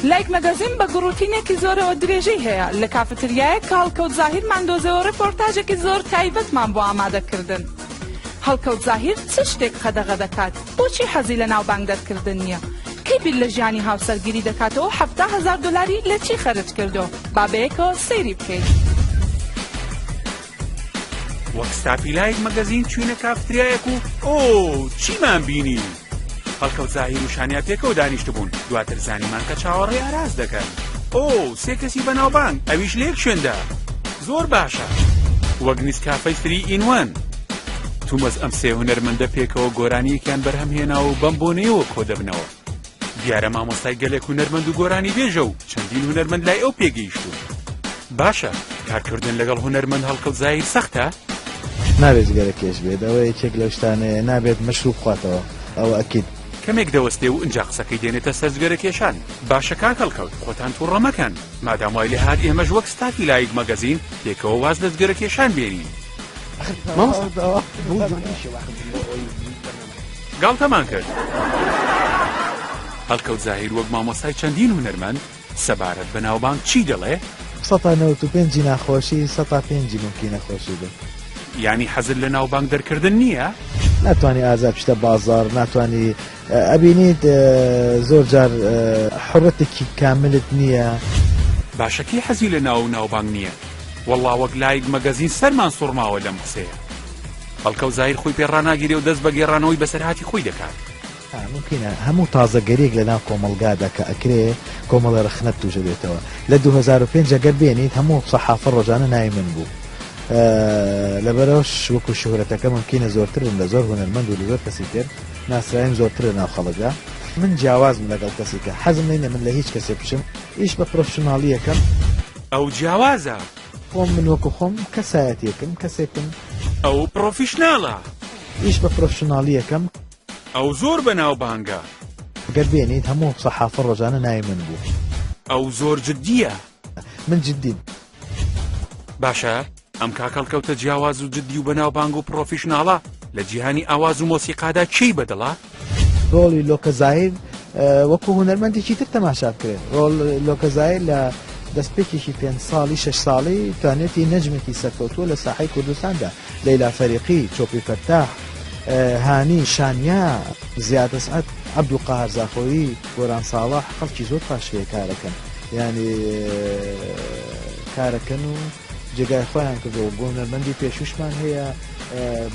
لایک مەگەزین بە گڕوتینێکی زۆرەوە درێژەی هەیە لە کافەتریایەک کە هەڵکەوت زاهیر ماندۆزەوە ڕپۆرتاژێکی زۆر تایبەتمان بۆ ئامادەکردن. هەڵکەوت زاهیر چ شتێک قەدەغە دەکات؟ بۆچی حەزی لە ناوبانگ دەرکردن نییە؟ کەی بیر لە ژیانی هاوسەرگیری دەکاتەوە 700,000 دلاری لە چی خەرج کردو؟ با بەیەکەوە سەیری بکەیت. وەک ستاپیلایەک مەگەزین چوینە کافتریایەک و ئۆ چیمان بینی؟ هەڵکەوت زاهیر و شانیا پێکەوە دانیشت بوون، دواتر زانیمان کە چاوەڕێی ئاراز دەکەن. ئۆ سێ کەسی بەناوبانگ، ئەویش لێک شوێندا. زۆر باشە. وەک نیسکافەی 3-in-1. تومەس ئەم سێ هونەرمەندە پێکەوە گۆرانیەکیان بەرهەمهێنا و بەم بۆنەیەوە کۆ دەبنەوە. دیارە مامۆستای گەلێک هونەرمەند و گۆرانی بێژە و چەندین هونەرمەند لای ئەو پێگەیشتوون. باشە، کارکردن لەگەڵ هونەرمەند هەڵکەوت زاهیر سەختە؟ نابێت گەرە کێش بێت، ئەوە یەکێک لەو شتانەیە، نابێت مەشروب بخواتەوە، ئەوە ئەکید. کەمێک دەوەستێ و ئەنجا قسەکەی دێنێتە سەر جگەرە کێشان. باشە کاک هەڵکەوت، خۆتان تووڕە مەکەن، مادام وای لێ هات ئێمەش وەک ستافی لایک مەگەزین پێکەوە واز لە جگەرە کێشان بێنین. گاڵتەمان کرد. هەڵکەوت زاهیر وەک مامۆستای چەندین هونەرمەند سەبارەت بە ناوبانگ چی دەڵێ؟ 195 ناخۆشی 105 ممکن نەخۆشی بێت. یعنی حەزت لە ناوبانگ دەرکردن نییە؟ ناتوانانی ئازا پشتە بازار، ناتوانانی ئەبینیت زۆر جار حڕەتێکی کاملت نییە. باشەکی حەزی لە ناوبانگ نییە. وەڵڵا وەک لایک مەگەزین سەرمان سوڕماوە لەم قسەیە. هەڵکەوت زاهیر خۆی پێڕاناگیرێ و دەست بە گێڕانەوەی بەسەرهاتی خۆی دەکات. ممکنە هەموو تازەگەریەک لە ناو کۆمەلگادا کە ئەکرێ کۆمەڵە رەخنەت توژە بێتەوە. لە 2005 ئەگەر بێنیت هەموو سەحافە ڕۆژانە ناوی من بوو. لەبەرەوەش وەکو شهرەتەکە ممکنە زۆرترن لە زۆر هونەرمەند و لە زۆر کەسی تر، ناسرایم زۆرتر لە ناو خەڵکدا. من جیاوازم لەگەڵ کەسی کە حەزم نینە من لە هیچ کەسێ بچم، ئیش بە پرۆفشناڵی یەکەم. ئەو جیاوازە؟ خۆم من وەکو خۆم کەسایەتیەکەم، کەسێکم. ئەو پرۆفیشناڵە؟ ئیش بە پرۆفشناڵی یەکەم. ئەو زۆر بەناوبانگە. گەر بێنیت هەموو سەحافە ڕۆژانە ناوی من بوو. ئەو زۆر جددیە. من جددیم. باشە، ئەم کاکەڵکەوتە جیاواز و جددی و بەناوبانگ و پرۆفیشناڵە لە جیهانی ئاواز و مۆسیقادا چی بەدڵە؟ ڕۆڵی لۆکە زاهیر وەکو هونەرمەندێکی تر تەماشا بکرێت. ڕۆڵ لۆکە زاهیر لە دەستپێکێکی 5 ساڵی 6 ساڵی توانێتی نەجمێکی سەرکەوتووە لە ساحەی کوردستاندا. لەیلا فەریقی، چۆپی فەرتاح، هانی، شانیا، زیاد ئەسعەد، عەبدولقاهر زاخۆیی، گۆران ساڵح، خەڵکی زۆر پاشەیە کارەکەن، یعنی کارەکەن و جێگای خۆیان کردەوە. بۆ هونەرمەندی پێشوشمان هەیە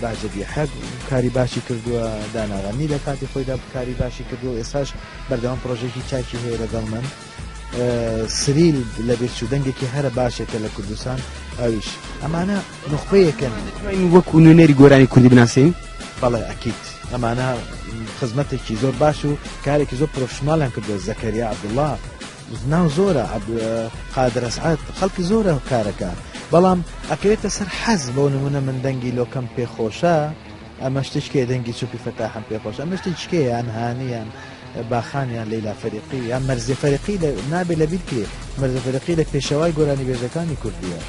باجەبی حەق کاری باشی کردووە، داناغەنی لە کاتی خۆیدا کاری باشی کردووە. ئێستاش بەردەوام پرۆژێکی چاکی هەیە لەگەڵ من. سریل لە بێچوودەنگێکی هەرە باشێکە لە کوردستان. ئەویش ئەمانە نخبەیەکەن. وەکو نوێنەری گۆرانی کوردی بناسیین؟ بەڵێ ئەکید ئەمانە خزمەتێکی زۆر باش و کارێکی زۆر پرۆفشناڵیان کردووە. زەکەریا عەبدوڵڵا ناو زۆرە، قادر ئەسعەد، خەڵکی زۆرە کارەکە، بەڵام ئەکەوێتە سەر حەز. بۆ نمونە من دەنگی لۆکەم پێخۆشە، ئەمە شتێکێ دەنگی چوپی فەتاحم پێخۆشە، ئەمە شتێکێ یان هانیان باخانیان لەیلا فەریقی یان مەرزێ فەریقی نابێت لەبیر کرێ. مەرزێ فەریقی لە پێشەوای گۆرانی بێژەکانی کوردیە.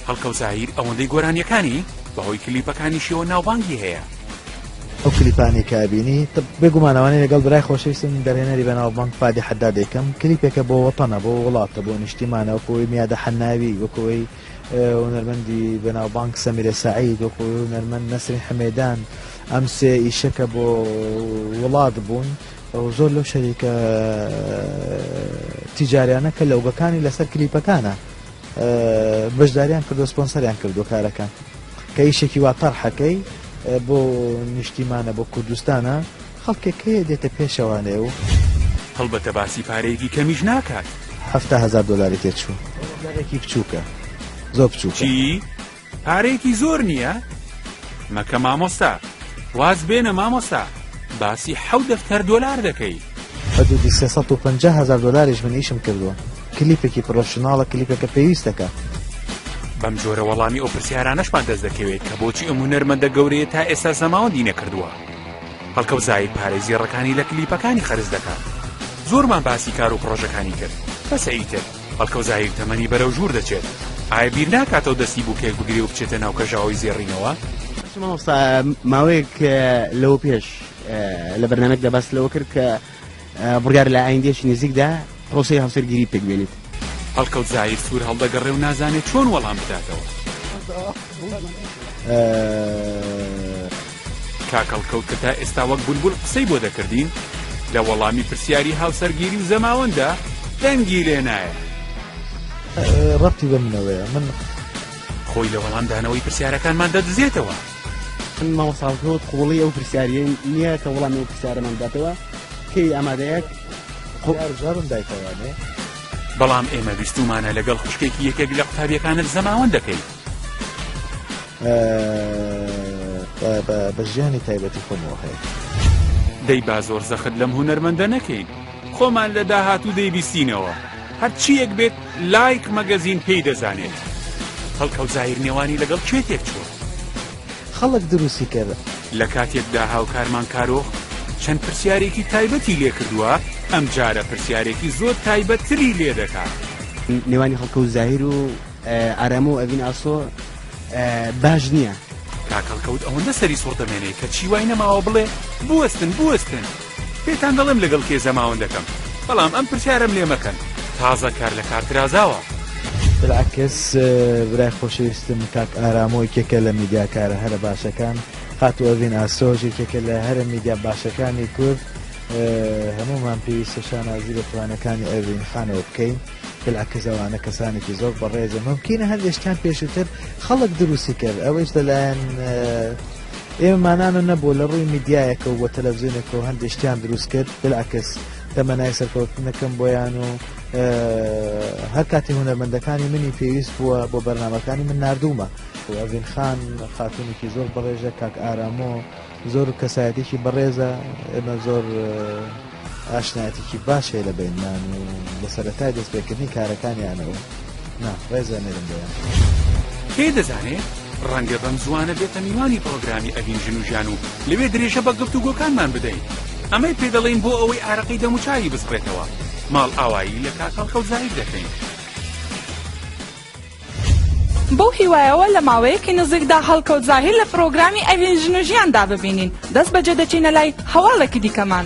هەڵکەوت زاهیر ئەوەندەی گۆرانیەکانی بەهۆی کلیپەکانیشیەوە ناوبانگی هەیە. ئەو کلیپانی کابینی بێگومانەوەی لەگەڵ برای خۆشەویستم دەرهێنەری بەناوبانگ فادی حەدادێکم. کلیپێکە بۆ وەتەنە، بۆ وڵاتە، بۆ نیشتیمانە، وەکوی میادە حەناوی، وەکوی هونەرمەندی بەناوبانگ سەمیرە سەعید، وەکوی هونەرمەند نەسرین حەمێدان. ئەم سێ ئیشەکە بۆ وڵات بوون. زۆر لەو شەریکە تیجاریانە کە لەوگەکانی لەسەر کلیپەکانە بەشداریان کردو، سپۆنسەریان کردو کارەکان، کە ئیشێکی وا تەرحەکەی بۆ نیشتیمانە، بۆ کوردستانە، خەڵکێک هەیە دێتە پێشەوانێ و هەڵبەتە باسی پارەیەکی کەمیش ناکات. 700,000 دلاری تێچوو. جارێکی بچووکە، زۆر بچووکە. چی؟ پارەیەکی زۆر نییە؟ مەکە مامۆستا، واز بێنە مامۆستا، باسی 7 دەفتەر دۆلار دەکەی. حدودی 350,000 دلاریش من ئیشم کردووە. کلیپێکی پرۆفشناڵە، کلیپێکە پێویستەکە. بەم جۆرە وەڵامی ئەو پرسیارانەشمان دەست دەکەوێت کە بۆچی ئەم هونەرمەندە گەورەیە تا ئێستا زەماوەندی نەکردووە. هەڵکەوت زاهیر پارەی زێڕەکانی لە کلیپەکانی خەرج دەکات. زۆرمان باسی کار و پرۆژەکانی کرد. بەسە ئیتر هەڵکەوت زاهیر تەمەنی بەرەو ژوور دەچێت. ئایا بیر ناکاتەوە دەستی بوو کێک بگرێ و بچێتە ناو کەژاوی زێڕینەوە؟ ماوەیەک لەوە پێش لە بەرنامەیەکدا باس لەوە کرد کە بڕیار لە ئایندێکی نزیکدا پرۆسەی هاوسەرگیری پێک بێنیت. هەڵکەوت زاهیر سوور هەڵدەگەڕێ و نازانێت چۆن وەڵام بداتەوە. کاک هەڵکەوت کە تا ئێستا وەک بولبول قسەی بۆ دەکردین لە وەڵامی پرسیاری هاوسەرگیری و زەماوەندە دەنگی لێ نایە. ڕەبتی بە منەوەیە من خۆی لە وەڵامدانەوەی پرسیارەکانمان دەدزێتەوە. من مامۆستاکەوت قوڵی ئەو پرسیاریە نییە کە وەڵامی ئەو پرسیارەمان بداتەوە کەی ئامادەیەک جارم دایکەوانێ. بەڵام ئێمە بیستومانە لەگەڵ خوشکێکی یەکێک لە قوتابیەکانت زەماوەند دەکەین. بە ژیانی تایبەتی خۆمەوە هەیە. دەی با زۆر زەخت لەم هونەرمەندە نەکەین. خۆمان لە داهاتوو دەیبیستینەوە. هەرچیەک بێت لایک مەگەزین پێی دەزانێت. هەڵکەوت زاهیر نێوانی لەگەڵ کوێتێک چوە. خەڵک دروستی کرد. لە کاتێکدا هاوکارمان کارۆخ چەند پرسیارێکی تایبەتی لێ کردووە، ئەم جارە پرسیارێکی زۆر تایبەتتری لێ دەکات. نێوانی هەڵکەوت زاهیر و ئارامە و ئەڤین ئاسۆ باش نییە. کاکەڵکەوت ئەوەندە سەری سۆڵ دەمێنێ کە چی وای نەماوە بڵێ بوەستن بوەستن. پێتان دەڵێم لەگەڵ کێ زەماوەند دەکەم، بەڵام ئەم پرسیارەم لێ مەکەن، تازە کار لە کارکرازاوە. بالعکس برای خۆشەویستم کاک ئارامۆی کێکە لە میدیاکارە هەرە باشەکان هاتو ئەڤین ئاسۆژی کێکە لە هەرە میدیا باشەکانی کورد هەمومان پێویستە شانازی بە توانەکانی ئەڤین خانەوە بکەین. بالعکس ئەوانە کەسانێکی زۆر بەڕێزە ممکنە هەندێکتان پێشتر خەڵک دروستی کرد ئەوەش دەلایەن ئێمەمانانە نەبوو لە ڕووی میدیایەکە و بۆ تەلەڤیزیۆنێکەوە هەندێکتیان دروست کرد. بالعکس تەمەنای سەرکەوتنەکەم بۆیان و هەر کاتی هونەرمەندەکانی منی پێویست بووە بۆ بەرنامەکانی من نردوومە. ئەڤین خان خاتونێکی زۆر بەڕێژە، کاک ئارامۆ زۆر کەسایەتێکی بەڕێزە، ئێمە زۆر ئاشنایەتێکی باشێ لە بینمان و بە سەرەتای دەستپێکردنی کارەکانیانەوە ڕێزانێرم بۆیان. پێ دەزانێت ڕەنگە بەم زوانە بێتە میوانی پرۆگرامی ئەڤین ژن و ژیان و لەوێ درێژە بە گفتوگۆکانمان بدەین. ئەمەی پێ دەڵێن بۆ ئەوەی ئارەقەی دەموچاوی بسڕێتەوە. ماڵ ئاوایی لە کاک هەڵکەوت زاهیر دەکەین. بەو هیوایەوە لە ماوەیەکی نزیکدا هەڵکەوت زاهیر لە پرۆگرامی ئەڤین ژن و ژیاندا ببینین. دەست بەجێ دەچینە لای هەواڵێکی دیکەمان.